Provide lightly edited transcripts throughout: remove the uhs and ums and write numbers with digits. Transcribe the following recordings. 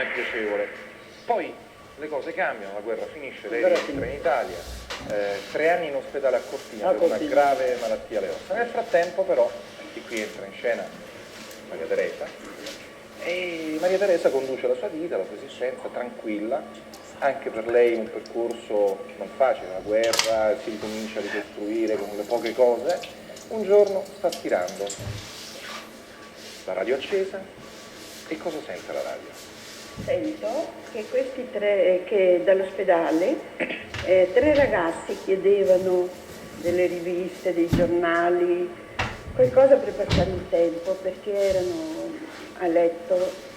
è piacevole. Poi le cose cambiano, la guerra finisce, lei rientra in Italia, 3 anni in ospedale a Cortina per una grave malattia alle ossa. Nel frattempo però, e qui entra in scena Maria Teresa, e Maria Teresa conduce la sua vita, la sua esistenza tranquilla, anche per lei un percorso non facile, la guerra, si ricomincia a ricostruire con le poche cose. Un giorno sta stirando, la radio accesa, e cosa sente la radio? Sento che questi tre, che dall'ospedale, 3 ragazzi chiedevano delle riviste, dei giornali, qualcosa per passare il tempo, perché erano a letto,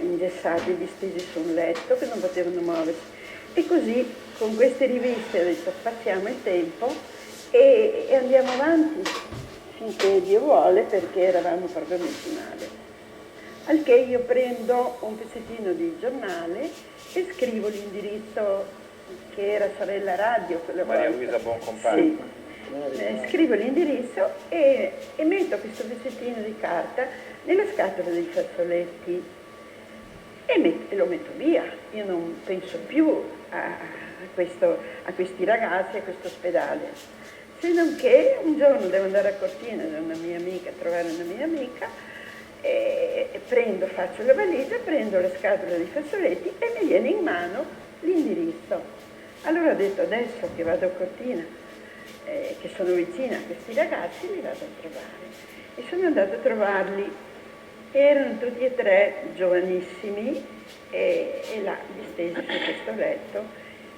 ingessati, distesi su un letto, che non potevano muoversi. E così, con queste riviste, ho detto, passiamo il tempo e andiamo avanti finché Dio vuole, perché eravamo proprio messi male. Al che io prendo un pezzettino di giornale e scrivo l'indirizzo, che era Sorella Radio quella volta. Maria Luisa Boncompagni. Sì. Scrivo l'indirizzo e metto questo pezzettino di carta nella scatola dei fazzoletti e lo metto via. Io non penso più a questi ragazzi, a questo ospedale. Se non che un giorno devo andare a Cortina da una mia amica, a trovare una mia amica, e faccio la valigia, prendo la scatola dei fazzoletti e mi viene in mano l'indirizzo. Allora ho detto, adesso che vado a Cortina, che sono vicina a questi ragazzi, li vado a trovare. E sono andata a trovarli. Erano tutti e 3 giovanissimi e là distesi su questo letto,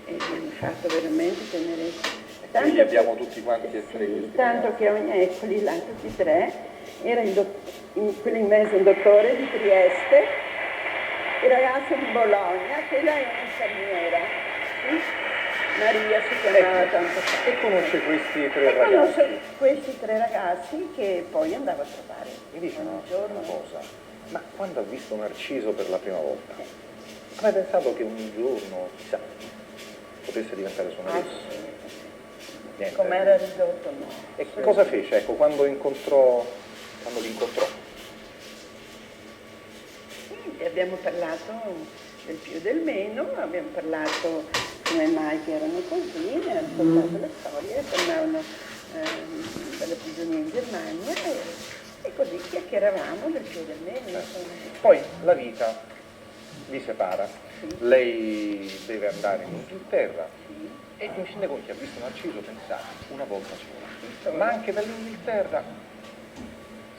e mi hanno fatto veramente tenerezza. Quindi abbiamo tutti quanti e 3 questi tanto che eccoli là, tutti e 3. Era quello in mezzo il dottore di Trieste, il ragazzo di Bologna, che lei è un'infermiera, sì? Maria si chiamava tanto fa. E conosce questi 3 E ragazzi? conosce questi 3 ragazzi che poi andavo a trovare. Mi dice un una cosa, ma quando ha visto Narciso per la prima volta, come hai pensato che un giorno, chissà, potesse diventare suo marito? Niente. Com'era ridotto, no. E cosa fece, ecco, quando li incontrò? Niente, abbiamo parlato del più e del meno, abbiamo parlato come mai che erano così, mi hanno raccontato la storia, tornavano dalla prigionia in Germania e così chiacchieravamo del più e del meno. Poi la vita vi separa, Sì. Lei deve andare in Inghilterra, Sì. e in fin dei conti ha visto Narciso, pensate, una volta sola, ma anche dall'Inghilterra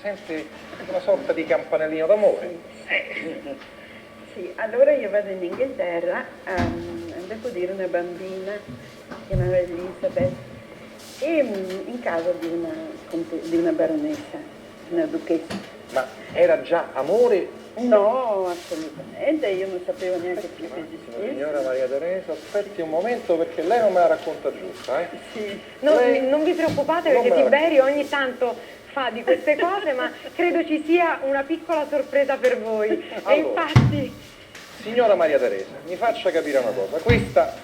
sente una sorta di campanellino d'amore. Sì, allora io vado in Inghilterra ad accudire una bambina, si chiamava Elizabeth, e in casa di una baronessa, una duchessa. Ma era già amore? No, assolutamente, io non sapevo neanche più che esistesse. Signora Maria Teresa, aspetti un momento perché lei non me la racconta giusta, eh? Sì. No, Lei... non vi preoccupate Non perché me la Tiberio ogni tanto fa di queste cose, ma credo ci sia una piccola sorpresa per voi. Allora. E infatti... Signora Maria Teresa, mi faccia capire una cosa, questa,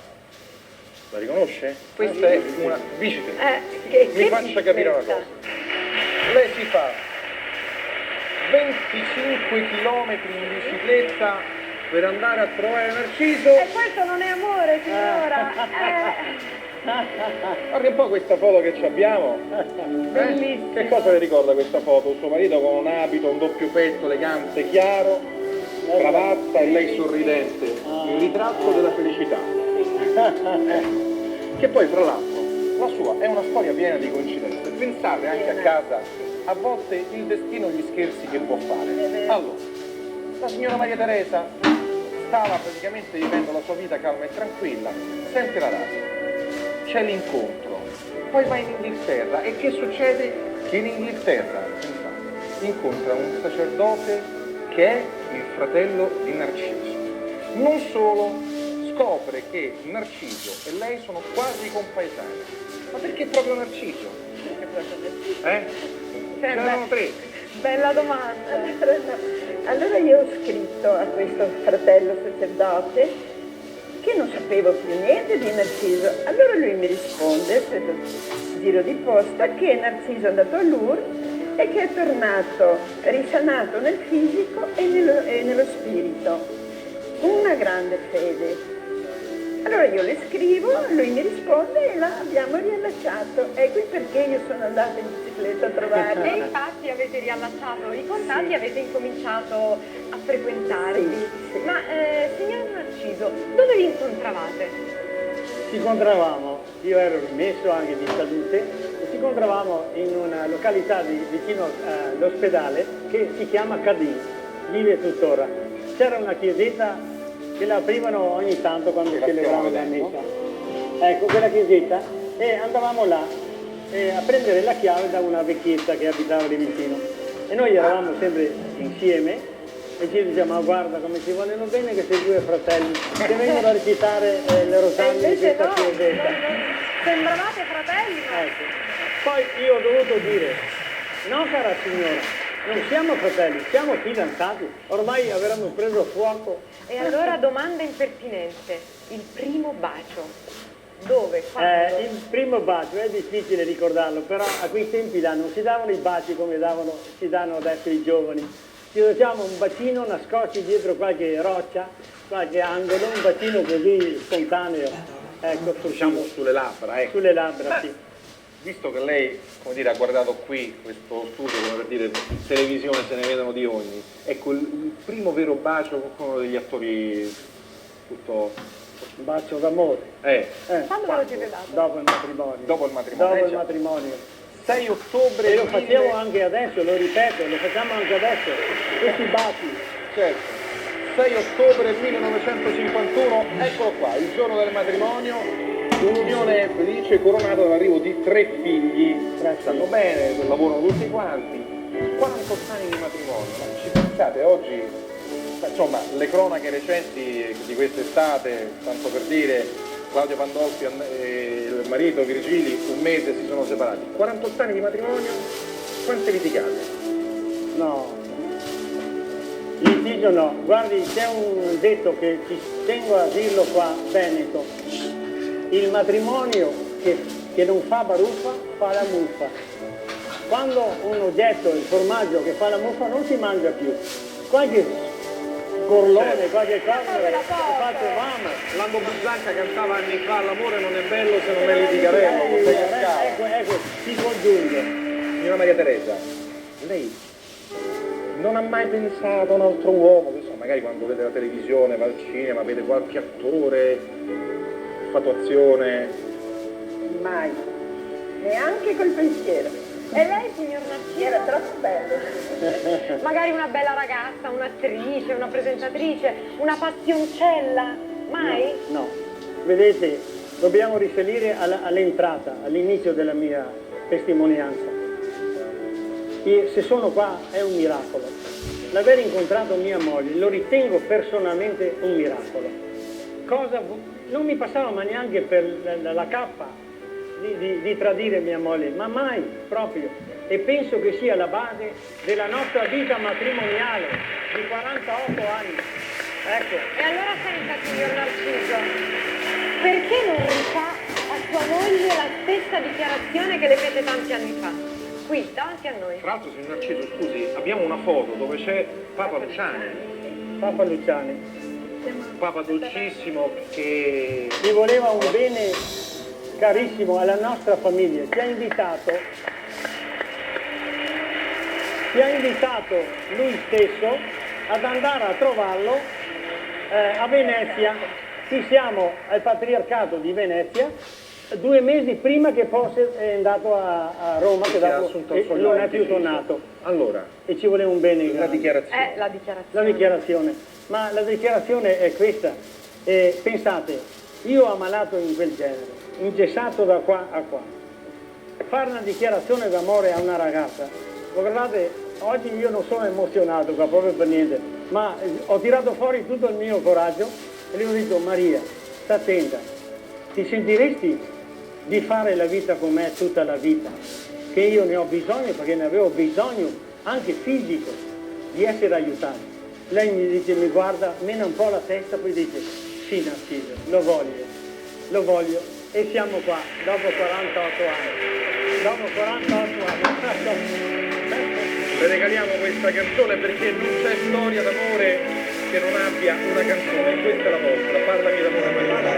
la riconosce? Questa è una bicicletta. Mi faccia capire una cosa. Lei si fa 25 km in bicicletta per andare a trovare Narciso. E questo non è amore, signora! Guardi un po' questa foto che ci abbiamo. Bellissima. Che cosa le ricorda questa foto? Suo marito con un abito, un doppio petto elegante, chiaro, cravatta e lei sorridente. Il ritratto della felicità. Che poi, fra l'altro, la sua è una storia piena di coincidenze. Pensate anche a casa, a volte il destino gli scherzi che può fare. Allora, la signora Maria Teresa stava praticamente vivendo la sua vita calma e tranquilla, sente la radio. C'è l'incontro, poi va in Inghilterra e che succede? Che in Inghilterra, pensate, incontra un sacerdote che è il fratello di Narciso. Non solo, scopre che Narciso e lei sono quasi compaesani. Ma perché proprio Narciso? C'erano 3. Bella domanda. Allora io ho scritto a questo fratello sacerdote che non sapevo più niente di Narciso. Allora lui mi risponde, giro di posta, che Narciso è andato a Lourdes e che è tornato risanato nel fisico e nello spirito. grande fede. Allora io le scrivo, lui mi risponde e l'abbiamo riallacciato. Ecco il perché io sono andata in bicicletta a trovarlo. E infatti avete riallacciato i contatti, Sì. avete incominciato a frequentarvi. Sì, sì. Ma signor Narciso, dove vi incontravate? Ci incontravamo, io ero rimesso anche di salute, e ci incontravamo in una località vicino all'ospedale che si chiama Cadì, vive tuttora. C'era una chiesetta che la aprivano ogni tanto quando celebravano la messa. Ecco, quella chiesetta, e andavamo là a prendere la chiave da una vecchietta che abitava lì vicino. E noi eravamo sempre insieme e ci dicevamo, ma guarda come ci vogliono bene che sei due fratelli, che vengono a recitare le rosalie di Invece questa no, chiesetta. sembravate fratelli, ma... Ecco. Poi io ho dovuto dire, no cara signora, non siamo fratelli, siamo fidanzati, ormai avremmo preso fuoco. E allora domanda impertinente, il primo bacio, dove, quando? Il primo bacio è difficile ricordarlo, però a quei tempi là non si davano i baci come si danno adesso i giovani. Ci facciamo un bacino nascosti dietro qualche roccia, qualche angolo, un bacino così spontaneo, ecco, Diciamo sulle labbra, ecco. sulle labbra, sì. Visto che lei, come dire, ha guardato qui questo studio, come per dire, in televisione se ne vedono di ogni, ecco il primo vero bacio con uno degli attori tutto... Un bacio d'amore. Quando ve lo siete dato? Dopo il matrimonio. Dopo il matrimonio. Dopo il matrimonio. 6 ottobre... E lo facciamo anche adesso, lo ripeto, lo facciamo anche adesso. Questi baci. Certo. 6 ottobre 1951, eccolo qua, il giorno del matrimonio, un'unione felice coronata dall'arrivo di 3 figli. Stanno bene, lavorano tutti quanti. 48 anni di matrimonio, ma ci pensate oggi? Insomma, le cronache recenti di quest'estate, tanto per dire, Claudio Pandolfi e il marito Virgili un mese si sono separati. 48 anni di matrimonio, quante litigate? No. Litigio no. Guardi, c'è un detto che ci tengo a dirlo qua, Veneto. Il matrimonio che non fa baruffa, fa la muffa. Quando un oggetto, il formaggio che fa la muffa, non si mangia più. Qualche corlone, qualche cosa, facevamo. Lambo Buzzanca cantava anni fa, l'amore non è bello se non è litigarello, non sei cascato. Ecco, si congiunge. Signora Maria Teresa, lei non ha mai pensato a un altro uomo, che so, magari quando vede la televisione, va al cinema, vede qualche attore, fatto azione. Mai, neanche col pensiero. E lei, signor Narciso? Era troppo bello. Magari una bella ragazza, un'attrice, una presentatrice, una passioncella, mai? No. Vedete, dobbiamo risalire all'entrata, all'inizio della mia testimonianza. E se sono qua è un miracolo. L'aver incontrato mia moglie lo ritengo personalmente un miracolo. Non mi passava ma neanche per la cappa di tradire mia moglie, ma mai proprio. E penso che sia la base della nostra vita matrimoniale di 48 anni. Ecco. E allora senta, signor Narciso, perché non rifà a sua moglie la stessa dichiarazione che le fece tanti anni fa? Qui, davanti a noi. Tra l'altro, signor Narciso, scusi, abbiamo una foto dove c'è Papa Luciani, Papa Luciani. Papa dolcissimo che... Ci voleva un bene carissimo alla nostra famiglia. Ci ha invitato lui stesso ad andare a trovarlo a Venezia. Ci siamo al Patriarcato di Venezia 2 mesi prima che fosse andato a Roma, che dopo non è più tornato. Allora, E ci voleva un bene la grande. dichiarazione. La dichiarazione. La dichiarazione. Ma la dichiarazione è questa. Pensate, io ammalato in quel genere, ingessato da qua a qua, fare una dichiarazione d'amore a una ragazza, guardate, oggi io non sono emozionato qua proprio per niente, ma ho tirato fuori tutto il mio coraggio e le ho detto, Maria, sta attenta, ti sentiresti di fare la vita con me tutta la vita? Che io ne ho bisogno, perché ne avevo bisogno anche fisico, di essere aiutato. Lei mi dice, mi guarda, mena un po' la testa, poi dice, sì Narciso, lo voglio, e siamo qua, dopo 48 anni. Dopo 48 anni. Le regaliamo questa canzone perché non c'è storia d'amore che non abbia una canzone, questa è la vostra, parlami d'amore Maria.